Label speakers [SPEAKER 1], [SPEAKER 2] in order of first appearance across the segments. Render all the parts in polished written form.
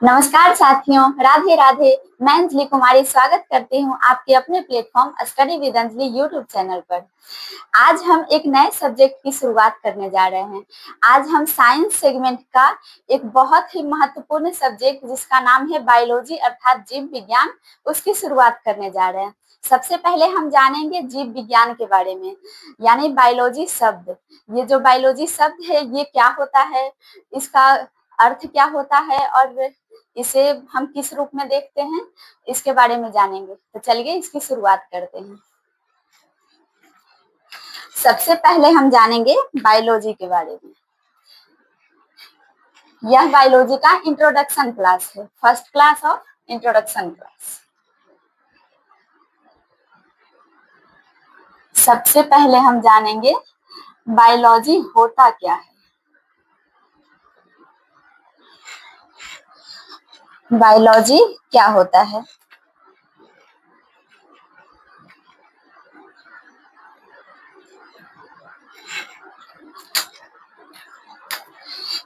[SPEAKER 1] नमस्कार साथियों, राधे राधे। मैं अंजलि कुमारी स्वागत करती हूँ आपके अपने platform study with Anjali YouTube channel पर। आज हम एक नए सब्जेक्ट की शुरुआत करने जा रहे हैं। आज हम साइंस सेगमेंट का एक बहुत ही महत्वपूर्ण सब्जेक्ट जिसका नाम है बायोलॉजी अर्थात जीव विज्ञान, उसकी शुरुआत करने जा रहे हैं। सबसे पहले हम जानेंगे जीव विज्ञान के बारे में, यानी बायोलॉजी शब्द। ये जो बायोलॉजी शब्द है ये क्या होता है, इसका अर्थ क्या होता है और इसे हम किस रूप में देखते हैं, इसके बारे में जानेंगे। तो चलिए इसकी शुरुआत करते हैं। सबसे पहले हम जानेंगे बायोलॉजी के बारे में। यह बायोलॉजी का इंट्रोडक्शन क्लास है, first class of introduction class. सबसे पहले हम जानेंगे बायोलॉजी होता क्या है। बायोलॉजी क्या होता है?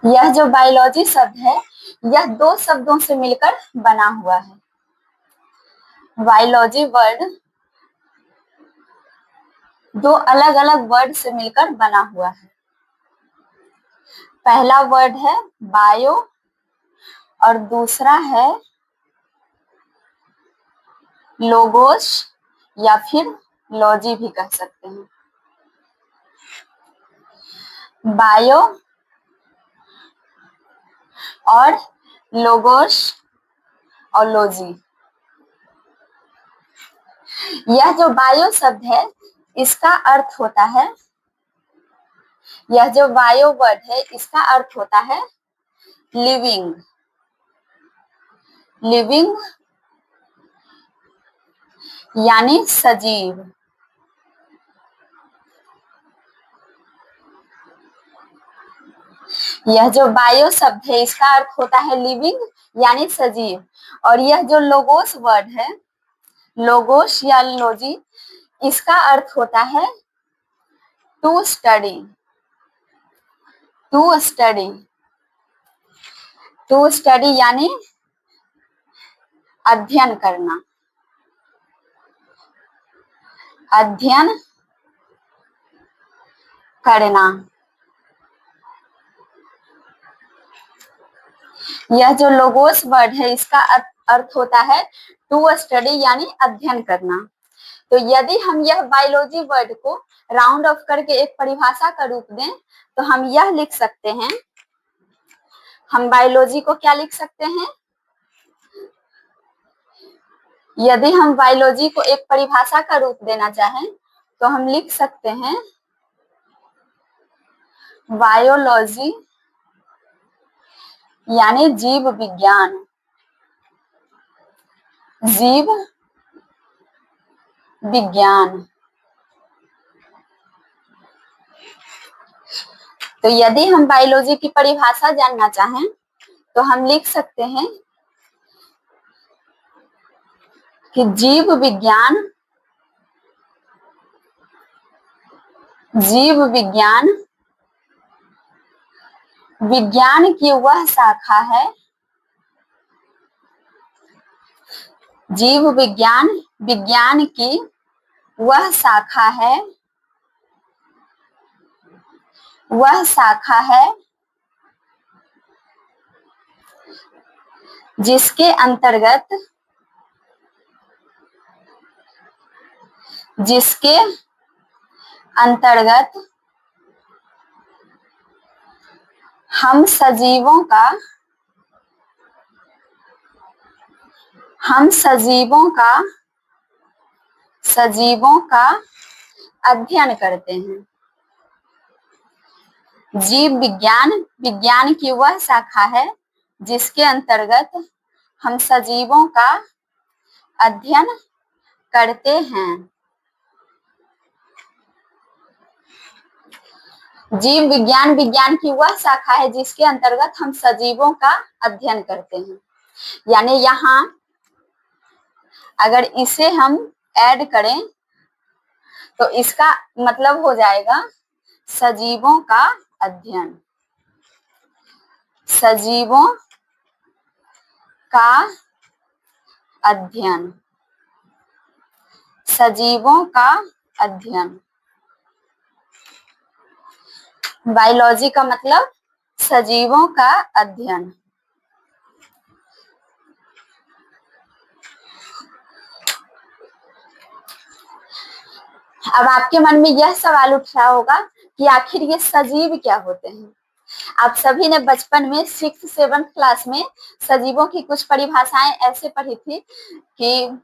[SPEAKER 1] यह जो बायोलॉजी शब्द है यह दो शब्दों से मिलकर बना हुआ है। बायोलॉजी वर्ड दो अलग अलग वर्ड से मिलकर बना हुआ है। पहला वर्ड है बायो और दूसरा है लोगोस या फिर लॉजी भी कह सकते हैं। बायो और लोगोस और लॉजी। यह जो बायो शब्द है इसका अर्थ होता है, यह जो बायो वर्ड है इसका अर्थ होता है लिविंग। लिविंग यानी सजीव। यह जो बायो शब्द है इसका अर्थ होता है लिविंग यानी सजीव। और यह जो लोगोस वर्ड है, लोगोस या लॉजी, इसका अर्थ होता है to study. To study, to study यानी अध्ययन करना। अध्ययन करना। यह जो लोगोस वर्ड है इसका अर्थ होता है टू स्टडी यानी अध्ययन करना। तो यदि हम यह बायोलॉजी वर्ड को राउंड ऑफ करके एक परिभाषा का रूप दें तो हम यह लिख सकते हैं, हम बायोलॉजी को क्या लिख सकते हैं? यदि हम बायोलॉजी को एक परिभाषा का रूप देना चाहें तो हम लिख सकते हैं बायोलॉजी यानी जीव विज्ञान। जीव विज्ञान। तो यदि हम बायोलॉजी की परिभाषा जानना चाहें तो हम लिख सकते हैं कि जीव विज्ञान, जीव विज्ञान विज्ञान की वह शाखा है, जीव विज्ञान विज्ञान की वह शाखा है, वह शाखा है जिसके अंतर्गत, जिसके अंतर्गत हम सजीवों का, हम सजीवों का, सजीवों का अध्ययन करते हैं। जीव विज्ञान विज्ञान की वह शाखा है जिसके अंतर्गत हम सजीवों का अध्ययन करते हैं। जीव विज्ञान विज्ञान की वह शाखा है जिसके अंतर्गत हम सजीवों का अध्ययन करते हैं। यानी यहाँ अगर इसे हम ऐड करें तो इसका मतलब हो जाएगा सजीवों का अध्ययन। सजीवों का अध्ययन, सजीवों का अध्ययन। बायोलॉजी का मतलब सजीवों का अध्ययन। अब आपके मन में यह सवाल उठ रहा होगा कि आखिर ये सजीव क्या होते हैं। आप सभी ने बचपन में 6th-7th क्लास में सजीवों की कुछ परिभाषाएं ऐसे पढ़ी थी कि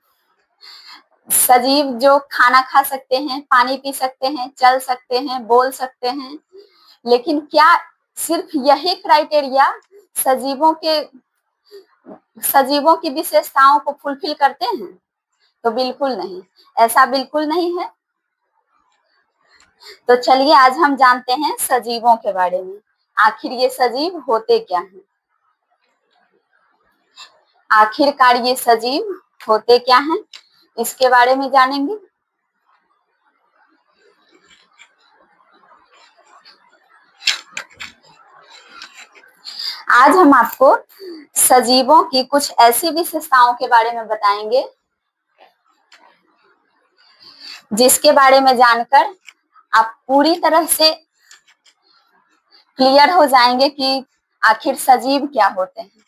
[SPEAKER 1] सजीव जो खाना खा सकते हैं, पानी पी सकते हैं, चल सकते हैं, बोल सकते हैं। लेकिन क्या सिर्फ यही क्राइटेरिया सजीवों की विशेषताओं को फुलफिल करते हैं? तो बिल्कुल नहीं, ऐसा बिल्कुल नहीं है। तो चलिए आज हम जानते हैं सजीवों के बारे में। आखिर ये सजीव होते क्या हैं? आखिरकार ये सजीव होते क्या हैं, इसके बारे में जानेंगे। आज हम आपको सजीवों की कुछ ऐसी विशेषताओं के बारे में बताएंगे जिसके बारे में जानकर आप पूरी तरह से क्लियर हो जाएंगे कि आखिर सजीव क्या होते हैं।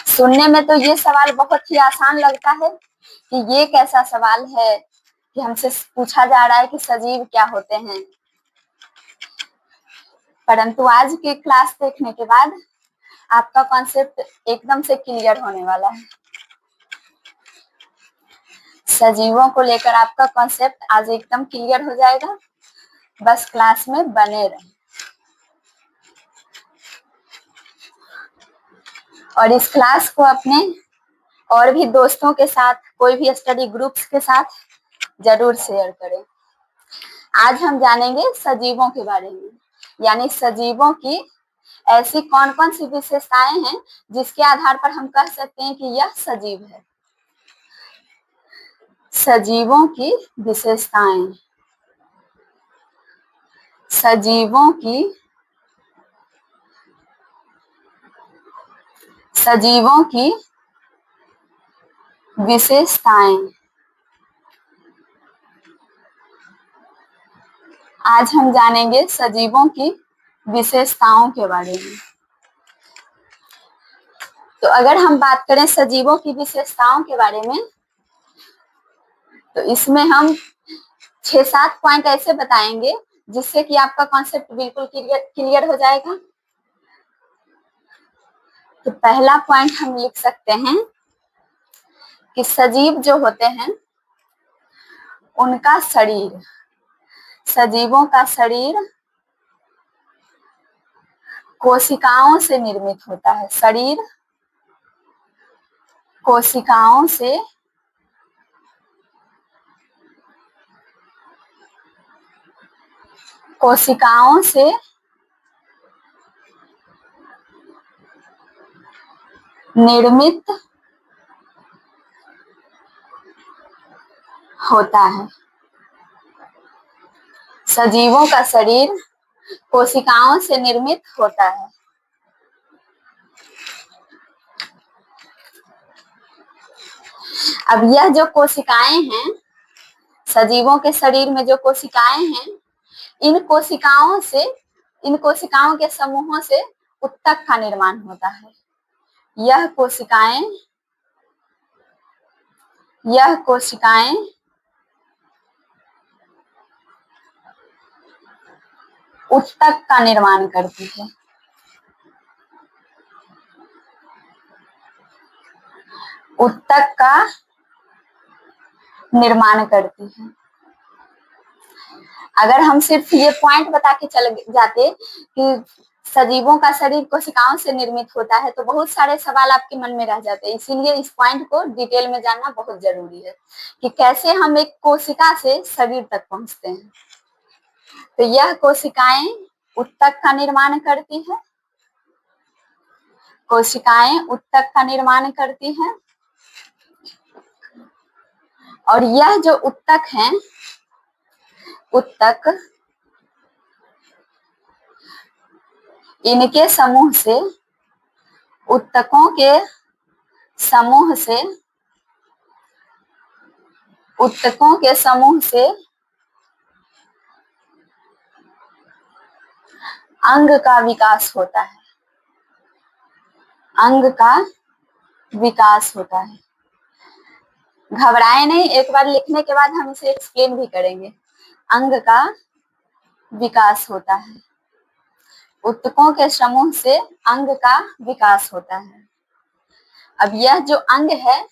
[SPEAKER 1] सुनने में तो ये सवाल बहुत ही आसान लगता है कि ये कैसा सवाल है कि हमसे पूछा जा रहा है कि सजीव क्या होते हैं, परंतु आज की क्लास देखने के बाद आपका कॉन्सेप्ट एकदम से क्लियर होने वाला है। सजीवों को लेकर आपका कॉन्सेप्ट आज एकदम क्लियर हो जाएगा। बस क्लास में बने रहें। और इस क्लास को अपने और भी दोस्तों के साथ, कोई भी स्टडी ग्रुप्स के साथ जरूर शेयर करें। आज हम जानेंगे सजीवों के बारे में, यानी सजीवों की ऐसी कौन कौन सी विशेषताएं हैं जिसके आधार पर हम कह सकते हैं कि यह सजीव है। सजीवों की विशेषताएं, सजीवों की विशेषताएं। आज हम जानेंगे सजीवों की विशेषताओं के बारे में। तो अगर हम बात करें सजीवों की विशेषताओं के बारे में, तो इसमें हम 6-7 पॉइंट ऐसे बताएंगे जिससे कि आपका कॉन्सेप्ट बिल्कुल क्लियर हो जाएगा। तो पहला पॉइंट हम लिख सकते हैं कि सजीव जो होते हैं उनका शरीर, सजीवों का शरीर कोशिकाओं से निर्मित होता है। शरीर कोशिकाओं से निर्मित होता है। सजीवों का शरीर कोशिकाओं से निर्मित होता है। अब यह जो कोशिकाएं हैं, सजीवों के शरीर में जो कोशिकाएं हैं, इन कोशिकाओं के समूहों से उत्तक का निर्माण होता है। यह कोशिकाएं उत्तक का निर्माण करती है। उत्तक का निर्माण करती है। अगर हम सिर्फ ये पॉइंट बता के चले जाते कि सजीवों का शरीर कोशिकाओं से निर्मित होता है, तो बहुत सारे सवाल आपके मन में रह जाते हैं। इसीलिए इस पॉइंट को डिटेल में जानना बहुत जरूरी है कि कैसे हम एक कोशिका से शरीर तक पहुंचते हैं। तो यह कोशिकाएं उत्तक का निर्माण करती है। कोशिकाएं उत्तक का निर्माण करती हैं। और यह जो उत्तक हैं, उत्तक इनके समूह से ऊतकों के समूह से अंग का विकास होता है। अंग का विकास होता है। घबराए नहीं, एक बार लिखने के बाद हम इसे एक्सप्लेन भी करेंगे। अंग का विकास होता है। ऊतकों के समूह से अंग का विकास होता है। अब यह जो अंग है,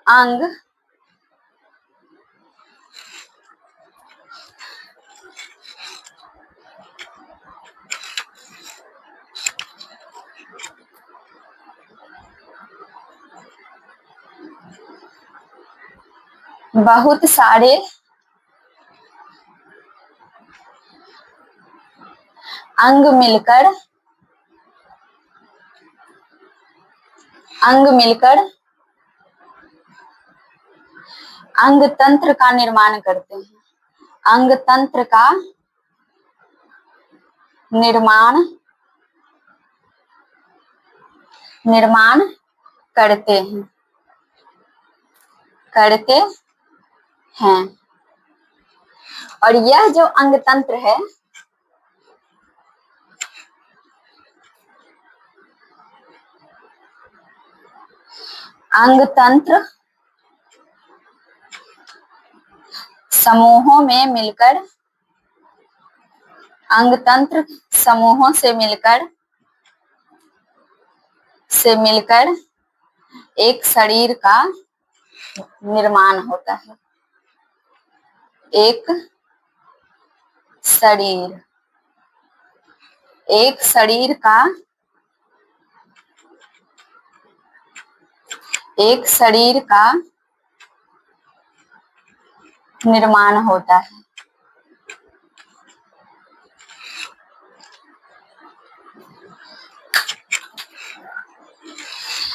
[SPEAKER 1] अंग बहुत सारे अंग मिलकर अंग तंत्र का निर्माण करते हैं। अंग तंत्र का निर्माण करते हैं। और यह जो अंग तंत्र है, अंग तंत्र समूहों से मिलकर एक शरीर का निर्माण होता है। एक शरीर का निर्माण होता है।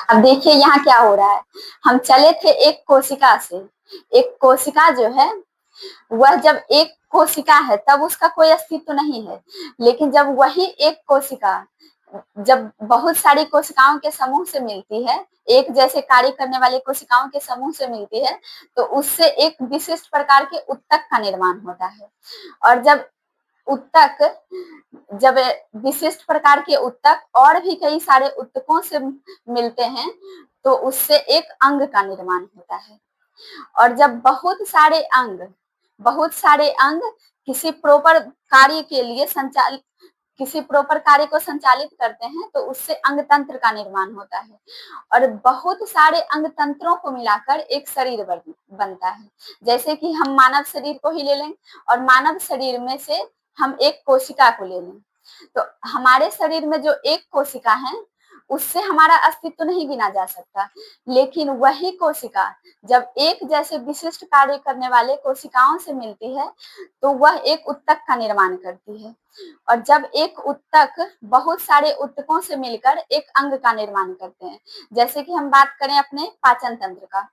[SPEAKER 1] अब देखिए यहाँ क्या हो रहा है। हम चले थे एक कोशिका से। एक कोशिका जो है, वह जब एक कोशिका है तब उसका कोई अस्तित्व नहीं है। लेकिन जब वही एक कोशिका जब बहुत सारी कोशिकाओं के समूह से मिलती है, एक जैसे कार्य करने वाली कोशिकाओं के समूह से मिलती है, तो उससे एक विशिष्ट प्रकार के ऊतक का निर्माण होता है। और जब विशिष्ट प्रकार के ऊतक और भी कई सारे ऊतकों से मिलते हैं, तो उससे एक अंग का निर्माण होता है। और जब बहुत सारे अंग किसी प्रोपर कार्य को संचालित करते हैं, तो उससे अंग तंत्र का निर्माण होता है। और बहुत सारे अंग तंत्रों को मिलाकर एक शरीर बनता है। जैसे कि हम मानव शरीर को ही ले लें, और मानव शरीर में से हम एक कोशिका को ले लें, तो हमारे शरीर में जो एक कोशिका है, उससे हमारा अस्तित्व नहीं गिना जा सकता। लेकिन वही कोशिका जब एक जैसे विशिष्ट कार्य करने वाले कोशिकाओं से मिलती है, तो वह एक ऊतक का निर्माण करती है। और जब एक ऊतक बहुत सारे ऊतकों से मिलकर एक अंग का निर्माण करते हैं, जैसे कि हम बात करें अपने पाचन तंत्र का,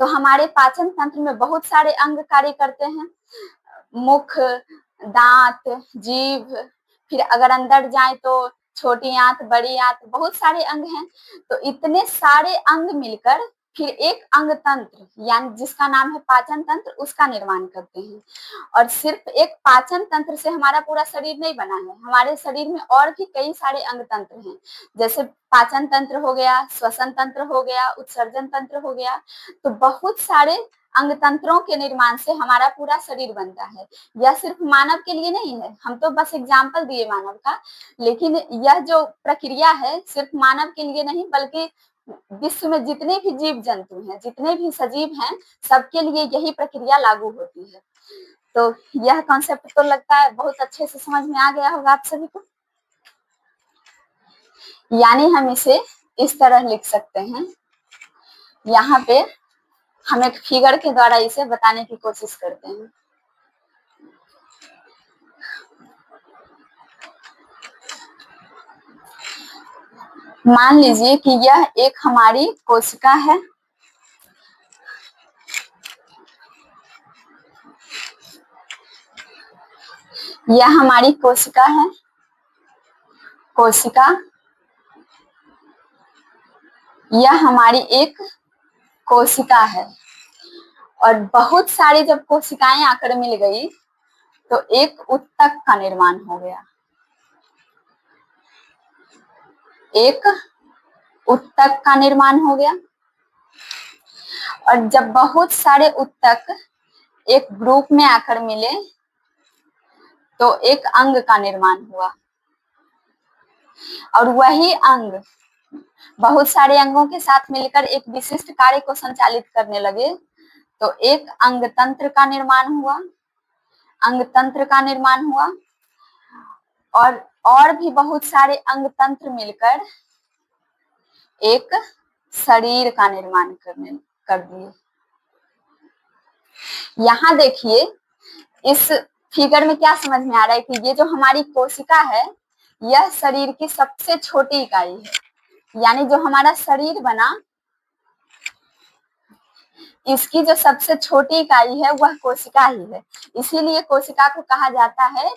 [SPEAKER 1] तो हमारे पाचन तंत्र में बहुत सारे अंग कार्य करते हैं। मुख, दांत, जीभ, फिर अगर अंदर जाए तो छोटी आंत, बड़ी आंत, बहुत सारे अंग हैं। तो इतने सारे अंग मिलकर फिर एक अंग तंत्र, यानी जिसका नाम है पाचन तंत्र, उसका निर्माण करते हैं। और सिर्फ एक पाचन तंत्र से हमारा पूरा शरीर नहीं बना है। हमारे शरीर में और भी कई सारे अंग तंत्र हैं, जैसे पाचन तंत्र हो गया, श्वसन तंत्र हो गया, उत्सर्जन तंत्र हो गया। तो बहुत सारे अंग तंत्रों के निर्माण से हमारा पूरा शरीर बनता है। यह सिर्फ मानव के लिए नहीं है, हम तो बस एग्जाम्पल दिए मानव का, लेकिन यह जो प्रक्रिया है सिर्फ मानव के लिए नहीं, बल्कि विश्व में जितने भी जीव जंतु हैं, जितने भी सजीव हैं, सबके लिए यही प्रक्रिया लागू होती है। तो यह कॉन्सेप्ट तो लगता है बहुत अच्छे से समझ में आ गया होगा आप सभी को। यानी हम इसे इस तरह लिख सकते हैं। यहाँ पे हम एक फिगर के द्वारा इसे बताने की कोशिश करते हैं। मान लीजिए कि यह एक हमारी कोशिका है। यह हमारी कोशिका है। कोशिका यह हमारी एक कोशिका है और बहुत सारी जब कोशिकाएं आकर मिल गई तो एक उत्तक का निर्माण हो गया। एक उत्तक का निर्माण हो गया और जब बहुत सारे उत्तक एक ग्रुप में आकर मिले तो एक अंग का निर्माण हुआ और वही अंग बहुत सारे अंगों के साथ मिलकर एक विशिष्ट कार्य को संचालित करने लगे तो एक अंग तंत्र का निर्माण हुआ। अंग तंत्र का निर्माण हुआ और भी बहुत सारे अंग तंत्र मिलकर एक शरीर का निर्माण कर दिए। यहाँ देखिए इस फिगर में क्या समझ में आ रहा है कि ये जो हमारी कोशिका है यह शरीर की सबसे छोटी इकाई है, यानी जो हमारा शरीर बना इसकी जो सबसे छोटी इकाई है वह कोशिका ही है। इसीलिए कोशिका को कहा जाता है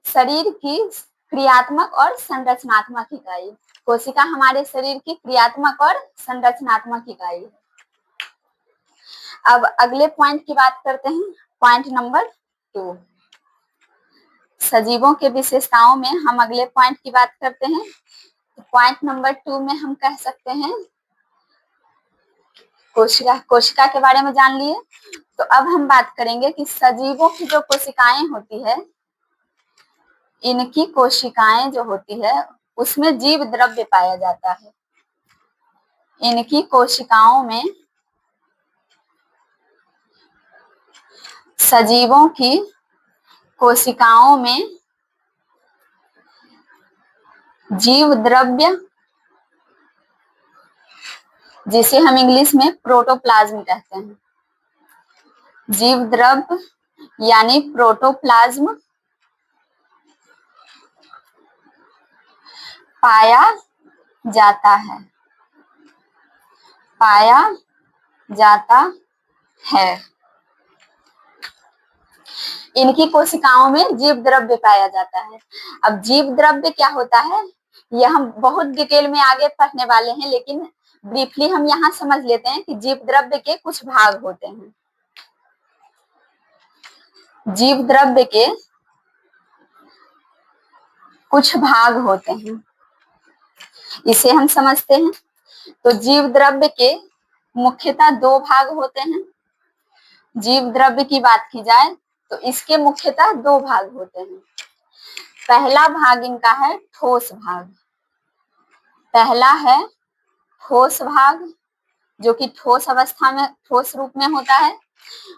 [SPEAKER 1] शरीर की क्रियात्मक और संरचनात्मक इकाई। कोशिका हमारे शरीर की क्रियात्मक और संरचनात्मक इकाई है। अब अगले पॉइंट की बात करते हैं, पॉइंट नंबर 2। सजीवों के विशेषताओं में हम अगले पॉइंट की बात करते हैं। तो पॉइंट नंबर 2 में हम कह सकते हैं कोशिका के बारे में जान लिए। तो अब हम बात करेंगे कि सजीवों की जो कोशिकाएं होती है, इनकी कोशिकाएं जो होती है उसमें जीव द्रव्य पाया जाता है। इनकी कोशिकाओं में, सजीवों की कोशिकाओं में जीव द्रव्य, जिसे हम इंग्लिश में प्रोटोप्लाज्म कहते हैं, जीव द्रव्य यानी प्रोटोप्लाज्म पाया जाता है, पाया जाता है। इनकी कोशिकाओं में जीव द्रव्य पाया जाता है। अब जीव द्रव्य क्या होता है यह हम बहुत डिटेल में आगे पढ़ने वाले हैं, लेकिन ब्रीफली हम यहाँ समझ लेते हैं कि जीव द्रव्य के कुछ भाग होते हैं। जीव द्रव्य के कुछ भाग होते हैं, इसे हम समझते हैं। तो जीव द्रव्य के मुख्यतः 2 भाग होते हैं। जीव द्रव्य की बात की जाए तो इसके मुख्यतः 2 भाग होते हैं। पहला भाग इनका है ठोस भाग। पहला है ठोस भाग जो कि ठोस अवस्था में, ठोस रूप में होता है,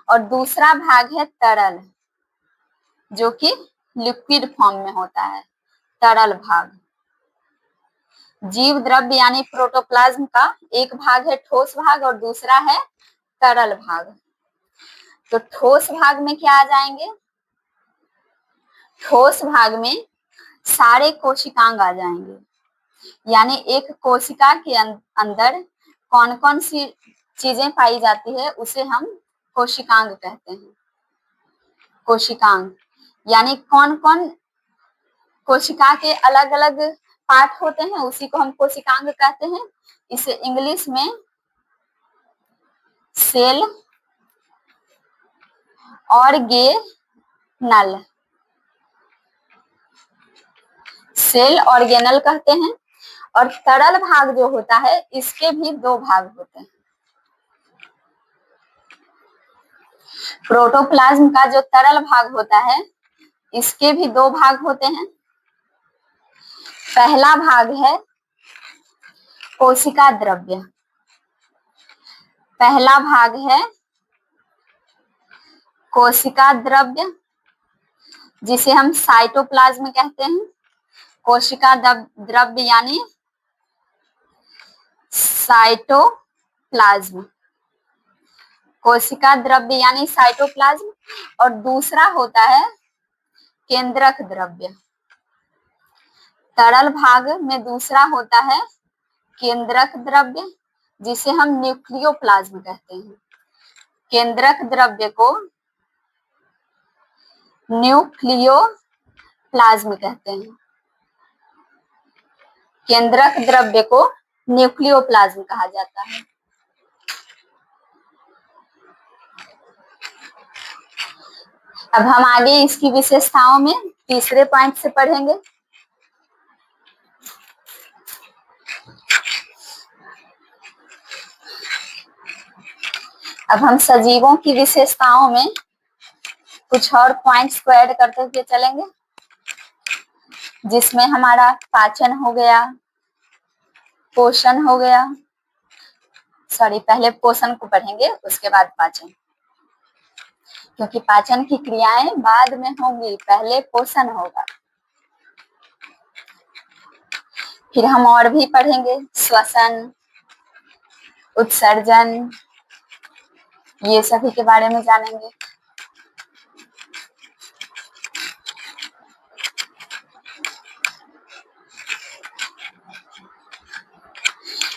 [SPEAKER 1] और दूसरा भाग है तरल जो कि लिक्विड फॉर्म में होता है, तरल भाग। जीव द्रव्य यानी प्रोटोप्लाज्म का एक भाग है ठोस भाग और दूसरा है तरल भाग। तो ठोस भाग में क्या आ जाएंगे, ठोस भाग में सारे कोशिकांग आ जाएंगे, यानी एक कोशिका के अंदर कौन कौन सी चीजें पाई जाती है उसे हम कोशिकांग कहते हैं। कोशिकांग यानी कौन कौन कोशिका के अलग अलग पार्ट होते हैं उसी को हम कोशिकांग कहते हैं। इसे इंग्लिश में सेल ऑर्गेनल, सेल ऑर्गेनल कहते हैं। और तरल भाग जो होता है इसके भी 2 भाग होते हैं। प्रोटोप्लाज्म का जो तरल भाग होता है इसके भी 2 भाग होते हैं। पहला भाग है कोशिका द्रव्य। पहला भाग है कोशिका द्रव्य जिसे हम साइटोप्लाज्म कहते हैं। कोशिका द्रव्य यानी साइटोप्लाज्म, कोशिका द्रव्य यानी साइटोप्लाज्म। और दूसरा होता है केंद्रक द्रव्य। तरल भाग में दूसरा होता है केंद्रक द्रव्य जिसे हम न्यूक्लियोप्लाज्म कहते हैं। केंद्रक द्रव्य को न्यूक्लियोप्लाज्म कहते हैं। केंद्रक द्रव्य को न्यूक्लियोप्लाज्म कहा जाता है। अब हम आगे इसकी विशेषताओं में तीसरे पॉइंट से पढ़ेंगे। अब हम सजीवों की विशेषताओं में कुछ और पॉइंट्स को ऐड करते हुए चलेंगे, जिसमें हमारा पाचन हो गया, पोषण हो गया, सॉरी पहले पोषण को पढ़ेंगे उसके बाद पाचन, क्योंकि पाचन की क्रियाएं बाद में होंगी, पहले पोषण होगा। फिर हम और भी पढ़ेंगे, श्वसन, उत्सर्जन, ये सभी के बारे में जानेंगे।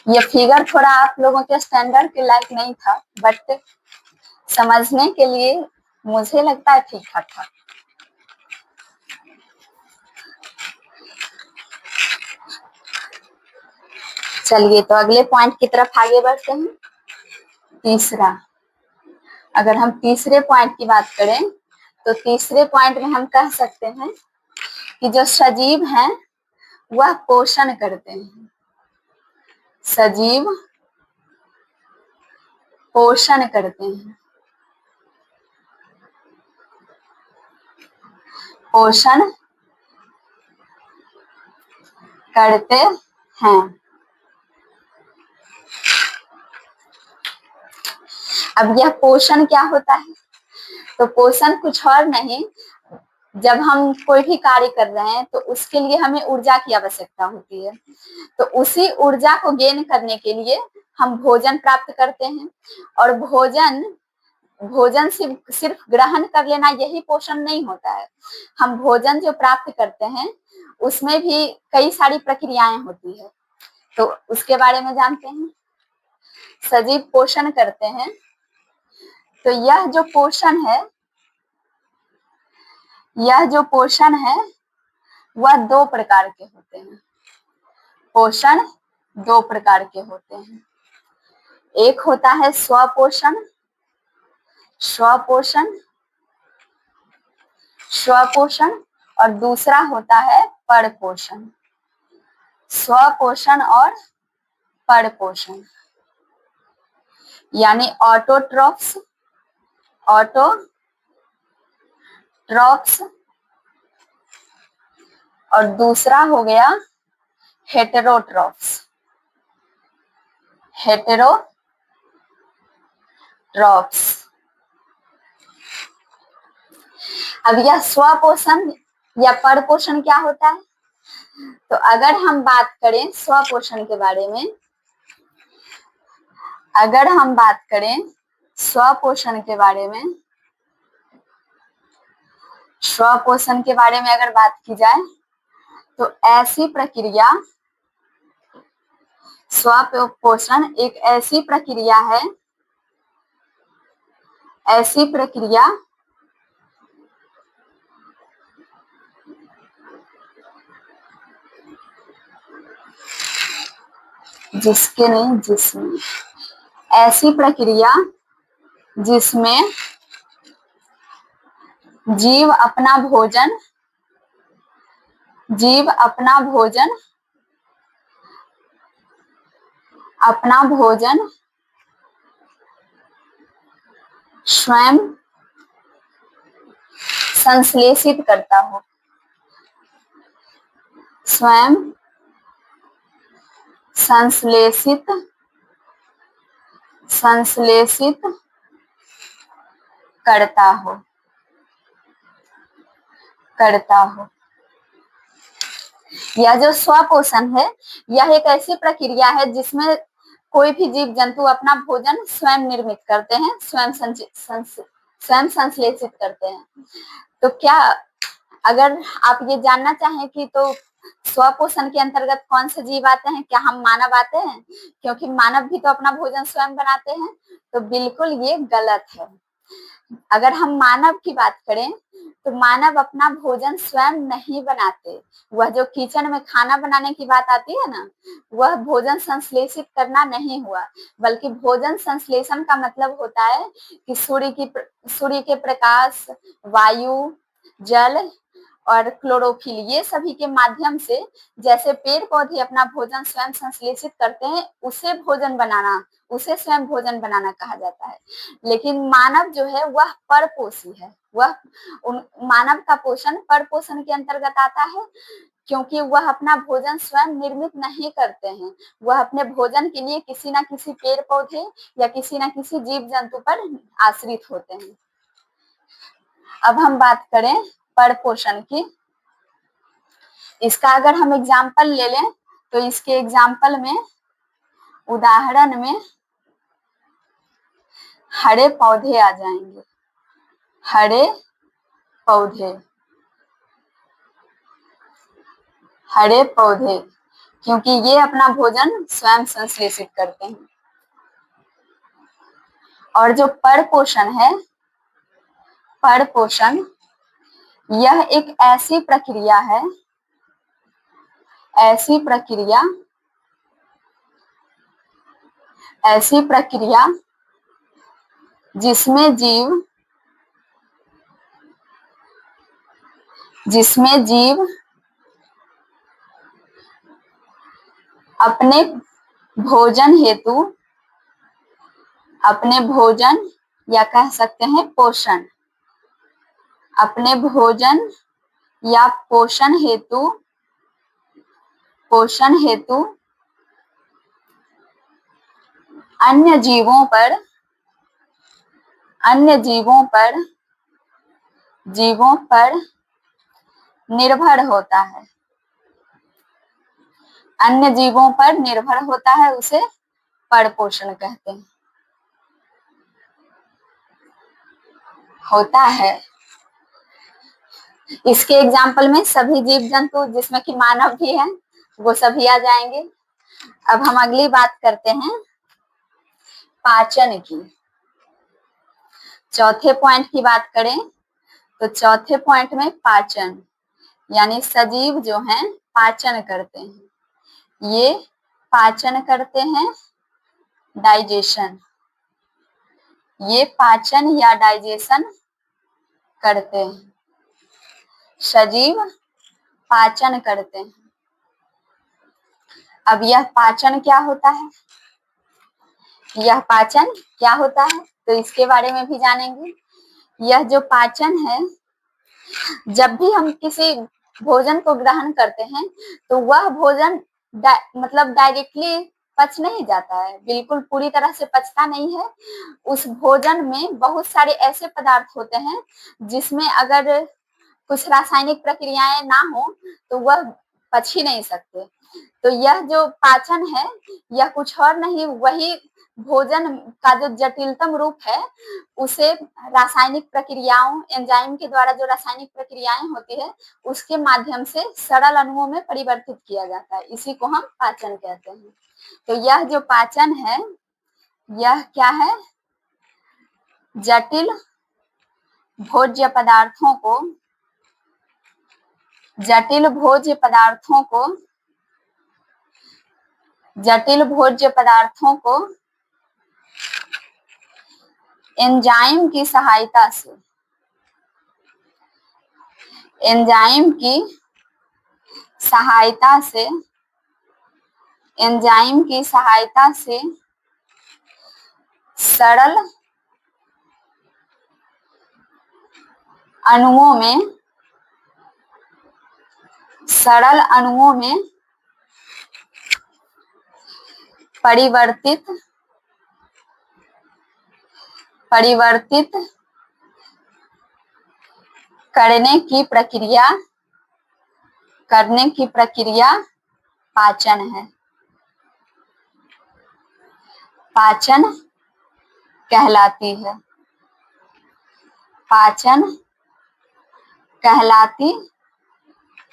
[SPEAKER 1] ये फिगर थोड़ा आप लोगों के स्टैंडर्ड के लायक नहीं था, बट समझने के लिए मुझे लगता है ठीक ठाक था। चलिए तो अगले पॉइंट की तरफ आगे बढ़ते हैं। तीसरा, अगर हम तीसरे पॉइंट की बात करें तो तीसरे पॉइंट में हम कह सकते हैं कि जो सजीव हैं वह पोषण करते हैं। सजीव पोषण करते हैं, पोषण करते हैं। अब यह पोषण क्या होता है? तो पोषण कुछ और नहीं, जब हम कोई भी कार्य कर रहे हैं तो उसके लिए हमें ऊर्जा की आवश्यकता होती है, तो उसी ऊर्जा को गेन करने के लिए हम भोजन प्राप्त करते हैं। और भोजन सिर्फ ग्रहण कर लेना यही पोषण नहीं होता है। हम भोजन जो प्राप्त करते हैं उसमें भी कई सारी प्रक्रियाएं होती है, तो उसके बारे में जानते हैं। सजीव पोषण करते हैं, तो यह जो पोषण है वह दो प्रकार के होते हैं। पोषण दो प्रकार के होते हैं, एक होता है स्वपोषण, स्वपोषण, और दूसरा होता है परपोषण। स्वपोषण और परपोषण, यानी ऑटोट्रॉफ्स और दूसरा हो गया हेटेरोट्रॉफ्स। अब यह स्वपोषण या परपोषण क्या होता है? तो अगर हम बात करें स्वपोषण के बारे में, स्वपोषण के बारे में अगर बात की जाए तो ऐसी प्रक्रिया, स्वपोषण एक ऐसी प्रक्रिया है, जिसमें जीव अपना भोजन स्वयं संश्लेषित करता हो, संश्लेषित करता हो। यह जो स्वपोषण है यह एक ऐसी प्रक्रिया है जिसमें कोई भी जीव जंतु अपना भोजन स्वयं निर्मित करते हैं, स्वयं संश्लेषित करते हैं। तो क्या अगर आप ये जानना चाहें कि तो स्वपोषण के अंतर्गत कौन से जीव आते हैं, क्या हम मानव आते हैं? क्योंकि मानव भी तो अपना भोजन स्वयं बनाते हैं, तो बिल्कुल ये गलत है। अगर हम मानव की बात करें तो मानव अपना भोजन स्वयं नहीं बनाते। वह जो किचन में खाना बनाने की बात आती है ना, वह भोजन संश्लेषित करना नहीं हुआ, बल्कि भोजन संश्लेषण का मतलब होता है कि सूर्य के प्रकाश, वायु, जल और क्लोरोफिल, ये सभी के माध्यम से, जैसे पेड़ पौधे अपना भोजन स्वयं संश्लेषित करते हैं, उसे स्वयं भोजन बनाना कहा जाता है। लेकिन मानव जो है वह परपोषी है। मानव का पोषण परपोषण के अंतर्गत आता है, क्योंकि वह अपना भोजन स्वयं निर्मित नहीं करते हैं। वह अपने भोजन के लिए किसी न किसी पेड़ पौधे या किसी न किसी जीव जंतु पर आश्रित होते हैं। अब हम बात करें परपोषण की। इसका अगर हम एग्जाम्पल ले लें तो इसके एग्जाम्पल में, उदाहरण में हरे पौधे आ जाएंगे। हरे पौधे, हरे पौधे, क्योंकि ये अपना भोजन स्वयं संश्लेषित करते हैं। और जो परपोषण है, परपोषण यह एक ऐसी प्रक्रिया है, ऐसी प्रक्रिया जिसमें जीव अपने भोजन या कह सकते हैं पोषण, अपने भोजन या पोषण हेतु अन्य जीवों पर निर्भर होता है। अन्य जीवों पर निर्भर होता है, उसे परपोषण कहते हैं। होता है। इसके एग्जाम्पल में सभी जीव जंतु, जिसमें कि मानव भी है, वो सभी आ जाएंगे। अब हम अगली बात करते हैं पाचन की। चौथे पॉइंट की बात करें तो चौथे पॉइंट में पाचन, यानी सजीव जो हैं पाचन करते हैं। ये पाचन करते हैं, डाइजेशन, ये पाचन या डाइजेशन करते हैं। सजीव पाचन करते हैं। अब यह पाचन क्या होता है, यह पाचन क्या होता है, तो इसके बारे में भी जानेंगे। यह जो पाचन है, जब भी हम किसी भोजन को ग्रहण करते हैं तो वह भोजन मतलब डायरेक्टली पच नहीं जाता है, बिल्कुल पूरी तरह से पचता नहीं है। उस भोजन में बहुत सारे ऐसे पदार्थ होते हैं जिसमें अगर कुछ रासायनिक प्रक्रियाएं ना हो तो वह पच ही नहीं सकते। तो यह जो पाचन है, यह कुछ और नहीं, वही भोजन का जो जटिलतम रूप है, उसे रासायनिक प्रक्रियाओं, एंजाइम के द्वारा जो रासायनिक प्रक्रियाएं होती है, उसके माध्यम से सरल अणुओं में परिवर्तित किया जाता है। इसी को हम पाचन कहते हैं। तो यह जो पाचन है, यह क्या है, जटिल भोज्य पदार्थों को एंजाइम की सहायता से सरल अणुओं में परिवर्तित करने की प्रक्रिया पाचन है। पाचन कहलाती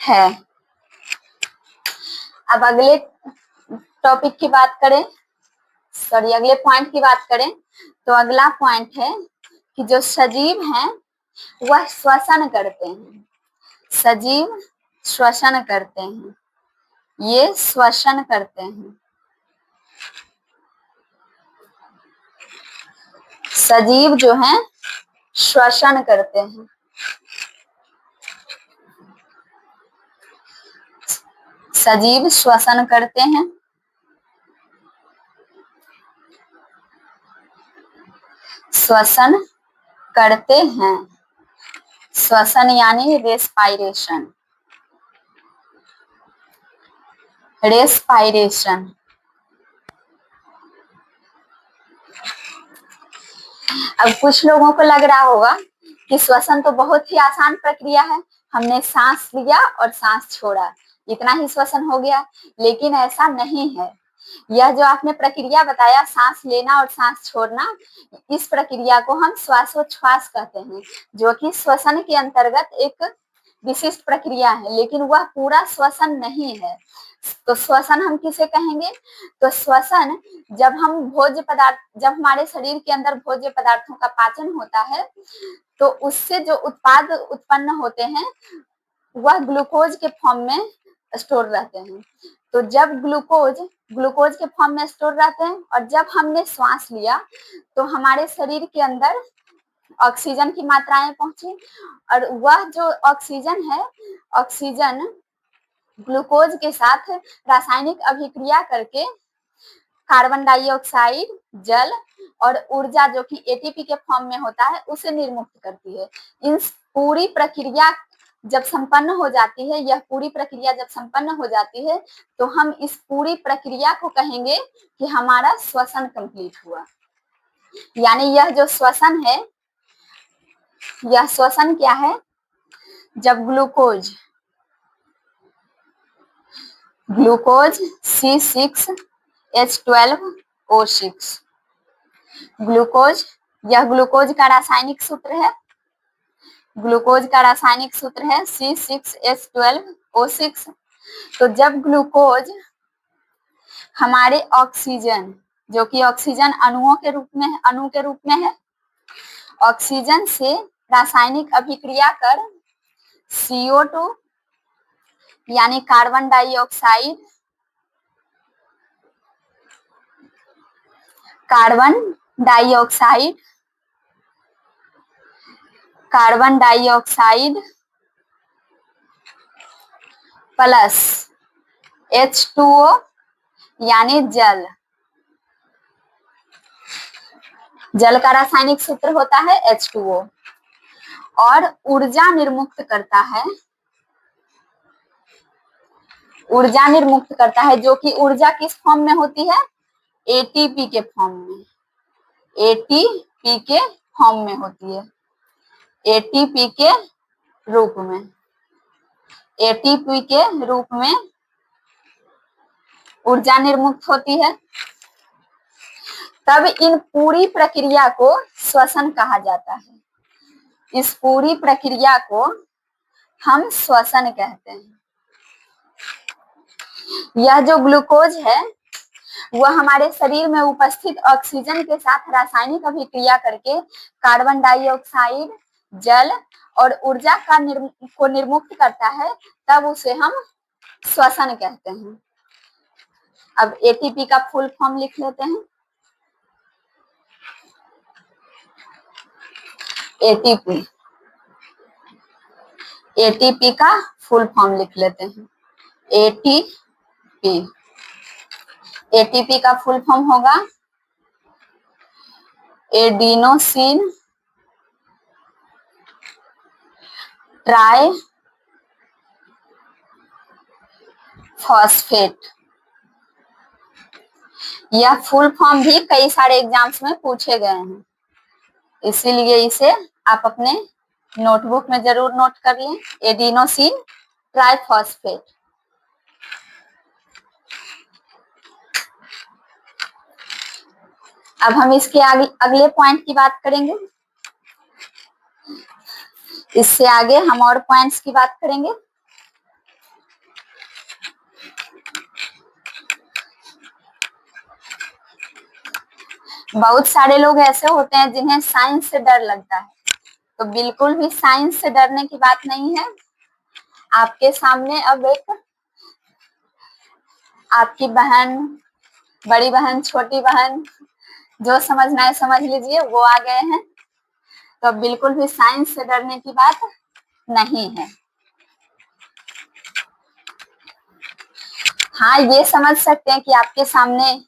[SPEAKER 1] है। अब अगले टॉपिक की बात करें, अगले पॉइंट की बात करें तो अगला पॉइंट है कि जो सजीव हैं वह श्वसन करते हैं। सजीव श्वसन करते हैं, ये श्वसन करते हैं। सजीव जो हैं श्वसन करते हैं। सजीव श्वसन करते हैं। श्वसन करते हैं। श्वसन यानी रेस्पायरेशन। रेस्पायरेशन। अब कुछ लोगों को लग रहा होगा कि श्वसन तो बहुत ही आसान प्रक्रिया है, हमने सांस लिया और सांस छोड़ा, इतना ही श्वसन हो गया, लेकिन ऐसा नहीं है। यह जो आपने प्रक्रिया बताया, सांस लेना और सांस छोड़ना, इस प्रक्रिया को हम श्वासोच्छ्वास कहते हैं, जो कि श्वसन के अंतर्गत एक विशिष्ट प्रक्रिया है, लेकिन वह पूरा श्वसन नहीं है। तो श्वसन हम किसे कहेंगे? तो श्वसन जब हमारे शरीर के अंदर भोज्य पदार्थों का पाचन होता है, तो उससे जो उत्पाद उत्पन्न होते हैं वह ग्लूकोज के फॉर्म में स्टोर रहते हैं। तो जब ग्लूकोज के फॉर्म में स्टोर रहते हैं और जब हमने श्वास लिया तो हमारे शरीर के अंदर ऑक्सीजन की मात्राएं पहुंची, और वह जो ऑक्सीजन है, ऑक्सीजन ग्लूकोज के साथ रासायनिक अभिक्रिया करके कार्बन डाइऑक्साइड, जल और ऊर्जा जो कि एटीपी के फॉर्म में होता है उसे निर्मुक्त करती है। इन पूरी प्रक्रिया जब संपन्न हो जाती है, यह पूरी प्रक्रिया जब संपन्न हो जाती है, तो हम इस पूरी प्रक्रिया को कहेंगे कि हमारा श्वसन कंप्लीट हुआ। यानी यह जो श्वसन है, यह श्वसन क्या है? जब ग्लूकोज C6H12O6, ग्लूकोज, यह ग्लूकोज का रासायनिक सूत्र है। ग्लूकोज का रासायनिक सूत्र है C6H12O6। तो जब ग्लूकोज हमारे ऑक्सीजन, जो कि ऑक्सीजन अणु के रूप में है, ऑक्सीजन से रासायनिक अभिक्रिया कर CO2 यानी carbon dioxide, carbon dioxide plus H2O यानी जल, जल का रासायनिक सूत्र होता है H2O, और ऊर्जा निर्मुक्त करता है, जो कि ऊर्जा किस फॉर्म में होती है? एटीपी के फॉर्म में, एटीपी के फॉर्म में होती है, एटीपी के रूप में, एटीपी के रूप में ऊर्जा निर्मुक्त होती है। तब इन पूरी प्रक्रिया को श्वसन कहा जाता है। इस पूरी प्रक्रिया को हम श्वसन कहते हैं। यह जो ग्लूकोज है वह हमारे शरीर में उपस्थित ऑक्सीजन के साथ रासायनिक अभिक्रिया करके कार्बन डाइऑक्साइड, जल और ऊर्जा को निर्मुक्त करता है, तब उसे हम श्वसन कहते हैं। अब एटीपी का फुल फॉर्म लिख लेते हैं। एटीपी का फुल फॉर्म लिख लेते हैं। एटीपी का फुल फॉर्म होगा एडिनोसिन ट्राई फॉस्फेट। यह फुल फॉर्म भी कई सारे एग्जाम्स में पूछे गए हैं, इसीलिए इसे आप अपने नोटबुक में जरूर नोट कर लें, एडिनोसिन ट्राइफॉस्फेट। अब हम इसके अगले पॉइंट की बात करेंगे। इससे आगे हम और पॉइंट्स की बात करेंगे। बहुत सारे लोग ऐसे होते हैं जिन्हें साइंस से डर लगता है, तो बिल्कुल भी साइंस से डरने की बात नहीं है। आपके सामने अब एक आपकी बहन, बड़ी बहन, छोटी बहन, जो समझना है समझ लीजिए, वो आ गए हैं। तो अब बिल्कुल भी साइंस से डरने की बात नहीं है। हाँ, ये समझ सकते हैं कि आपके सामने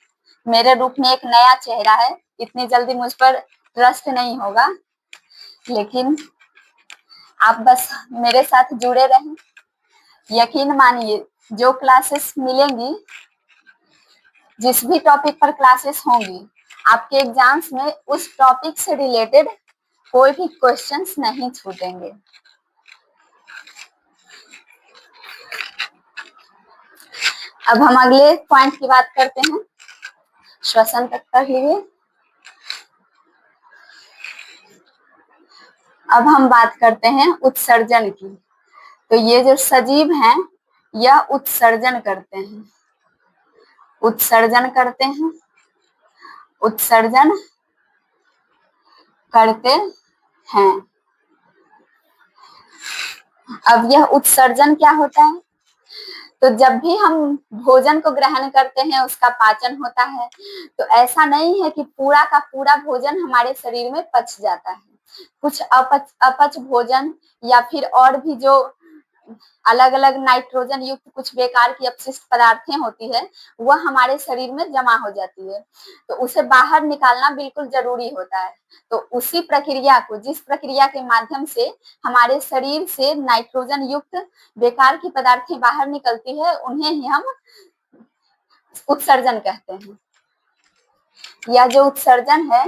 [SPEAKER 1] मेरे रूप में एक नया चेहरा है, इतनी जल्दी मुझ पर ट्रस्ट नहीं होगा, लेकिन आप बस मेरे साथ जुड़े रहें। यकीन मानिए, जो क्लासेस मिलेंगी, जिस भी टॉपिक पर क्लासेस होंगी, आपके एग्जाम्स में उस टॉपिक से रिलेटेड कोई भी क्वेश्चंस नहीं छूटेंगे। अब हम अगले पॉइंट की बात करते हैं। श्वसन तक कर लीजिए। अब हम बात करते हैं उत्सर्जन की। तो ये जो सजीव हैं, यह उत्सर्जन करते हैं, उत्सर्जन करते हैं, उत्सर्जन करते हैं। अब यह उत्सर्जन क्या होता है? तो जब भी हम भोजन को ग्रहण करते हैं, उसका पाचन होता है, तो ऐसा नहीं है कि पूरा का पूरा भोजन हमारे शरीर में पच जाता है। कुछ अपच भोजन या फिर और भी जो अलग अलग नाइट्रोजन युक्त कुछ बेकार की अपशिष्ट पदार्थें होती है, वह हमारे शरीर में जमा हो जाती है, तो उसे बाहर निकालना बिल्कुल जरूरी होता है। तो उसी प्रक्रिया को, जिस प्रक्रिया के माध्यम से हमारे शरीर से नाइट्रोजन युक्त बेकार की पदार्थें बाहर निकलती है, उन्हें ही हम उत्सर्जन कहते हैं। यह जो उत्सर्जन है,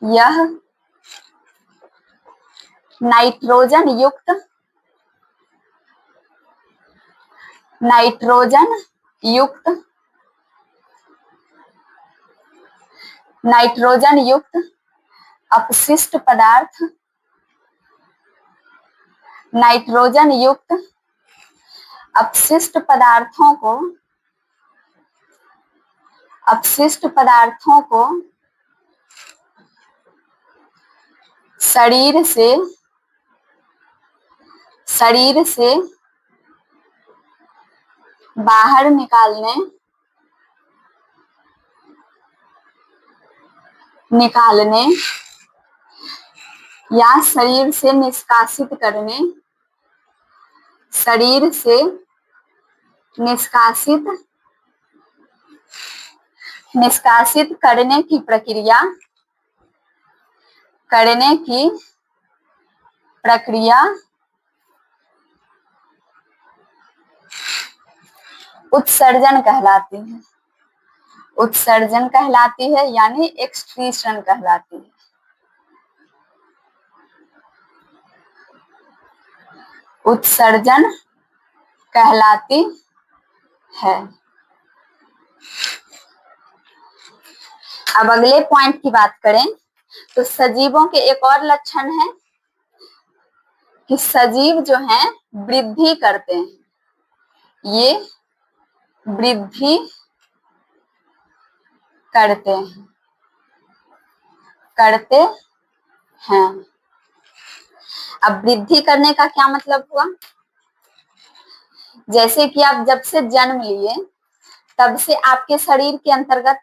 [SPEAKER 1] यह नाइट्रोजन युक्त नाइट्रोजन युक्त नाइट्रोजन युक्त अपशिष्ट पदार्थ, नाइट्रोजन युक्त अपशिष्ट पदार्थों को, अपशिष्ट पदार्थों को शरीर से बाहर निकालने या शरीर से निष्कासित करने, शरीर से निष्कासित करने की प्रक्रिया उत्सर्जन कहलाती है। उत्सर्जन कहलाती है, यानी एक्सक्रीशन कहलाती है। उत्सर्जन कहलाती है। अब अगले पॉइंट की बात करें, तो सजीवों के एक और लक्षण है कि सजीव जो हैं वृद्धि करते हैं, ये वृद्धि करते हैं। अब वृद्धि करने का क्या मतलब हुआ? जैसे कि आप जब से जन्म लिए, तब से आपके शरीर के अंतर्गत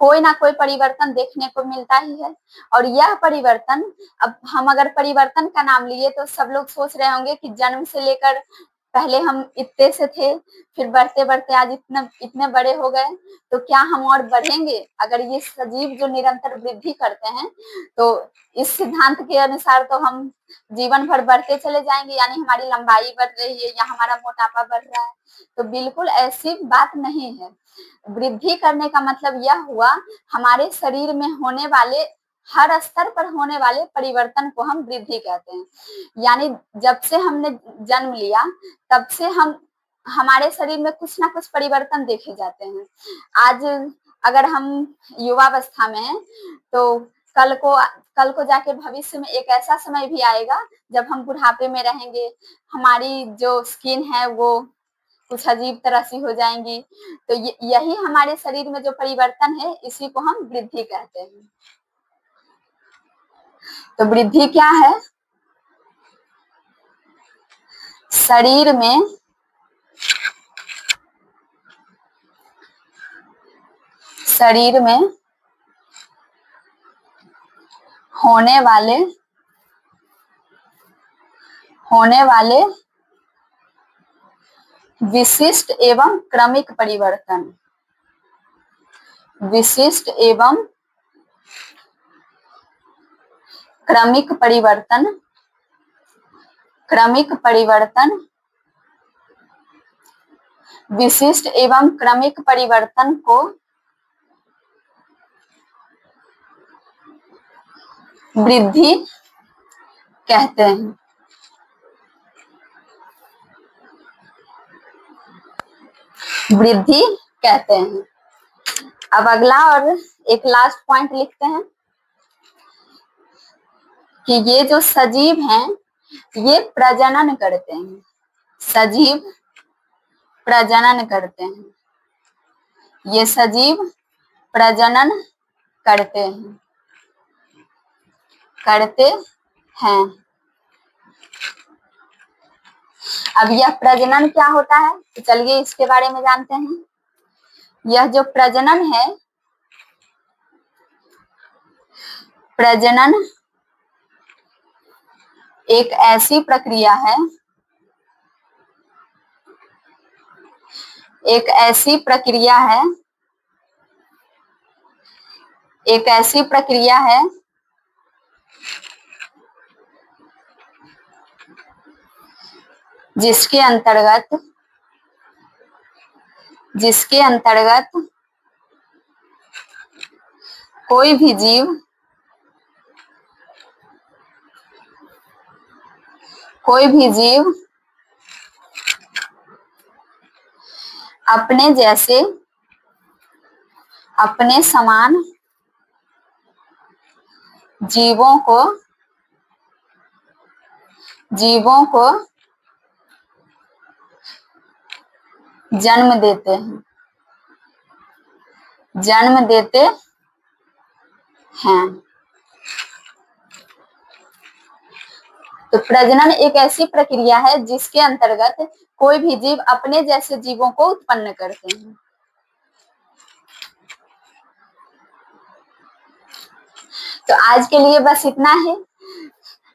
[SPEAKER 1] कोई ना कोई परिवर्तन देखने को मिलता ही है। और यह परिवर्तन, अब हम अगर परिवर्तन का नाम लिए तो सब लोग सोच रहे होंगे कि जन्म से लेकर पहले हम इतने से थे, फिर बढ़ते बढ़ते आज इतने बड़े हो गए, तो क्या हम और बढ़ेंगे? अगर ये सजीव जो निरंतर वृद्धि करते हैं, तो इस सिद्धांत के अनुसार तो हम जीवन भर बढ़ते चले जाएंगे, यानी हमारी लंबाई बढ़ रही है या हमारा मोटापा बढ़ रहा है। तो बिल्कुल ऐसी बात नहीं है। वृद्धि करने का मतलब यह हुआ, हमारे शरीर में होने वाले, हर स्तर पर होने वाले परिवर्तन को हम वृद्धि कहते हैं। यानी जब से हमने जन्म लिया, तब से हमारे शरीर में कुछ ना कुछ परिवर्तन देखे जाते हैं। आज अगर हम युवावस्था में हैं, तो कल को जाके भविष्य में एक ऐसा समय भी आएगा जब हम बुढ़ापे में रहेंगे, हमारी जो स्किन है वो कुछ अजीब तरह सी हो जाएंगी। तो यही हमारे शरीर में जो परिवर्तन है इसी को हम वृद्धि कहते हैं। तो वृद्धि क्या है? शरीर में होने वाले विशिष्ट एवं क्रमिक परिवर्तन, विशिष्ट एवं क्रमिक परिवर्तन, विशिष्ट एवं क्रमिक परिवर्तन को वृद्धि कहते हैं। वृद्धि कहते हैं। अब अगला और एक लास्ट पॉइंट लिखते हैं कि ये जो सजीव हैं ये प्रजनन करते हैं। सजीव प्रजनन करते हैं। ये सजीव प्रजनन करते हैं। अब यह प्रजनन क्या होता है तो चलिए इसके बारे में जानते हैं। यह जो प्रजनन है, प्रजनन एक ऐसी प्रक्रिया है, एक ऐसी प्रक्रिया है जिसके अंतर्गत कोई भी जीव अपने जैसे, अपने समान जीवों को जन्म देते हैं। तो प्रजनन एक ऐसी प्रक्रिया है जिसके अंतर्गत कोई भी जीव अपने जैसे जीवों को उत्पन्न करते हैं। तो आज के लिए बस इतना ही।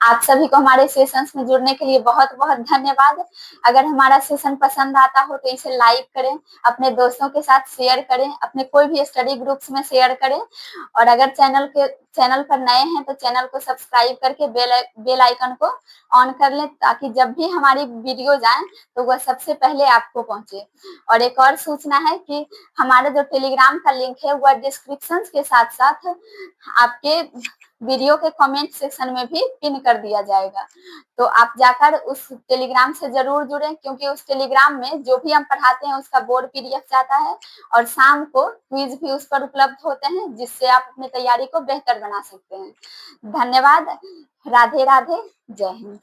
[SPEAKER 1] आप सभी को हमारे सेशंस में जुड़ने के लिए बहुत बहुत धन्यवाद। अगर हमारा सेशन पसंद आता हो तो इसे लाइक करें, अपने दोस्तों के साथ शेयर करें, अपने कोई भी स्टडी ग्रुप्स में शेयर करें और अगर चैनल पर नए हैं तो चैनल को सब्सक्राइब करके बेल आइकन को ऑन कर लें ताकि जब भी हमारी वीडियो जाए तो वह सबसे पहले आपको पहुंचे। और एक और सूचना है कि हमारा जो टेलीग्राम का लिंक है वह डिस्क्रिप्शन के साथ साथ आपके वीडियो के कमेंट सेक्शन में भी पिन कर दिया जाएगा। तो आप जाकर उस टेलीग्राम से जरूर जुड़ें क्योंकि उस टेलीग्राम में जो भी हम पढ़ाते हैं उसका बोर्ड पीडीएफ जाता है और शाम को क्विज भी उस पर उपलब्ध होते हैं जिससे आप अपनी तैयारी को बेहतर बना सकते हैं। धन्यवाद। राधे राधे। जय हिंद।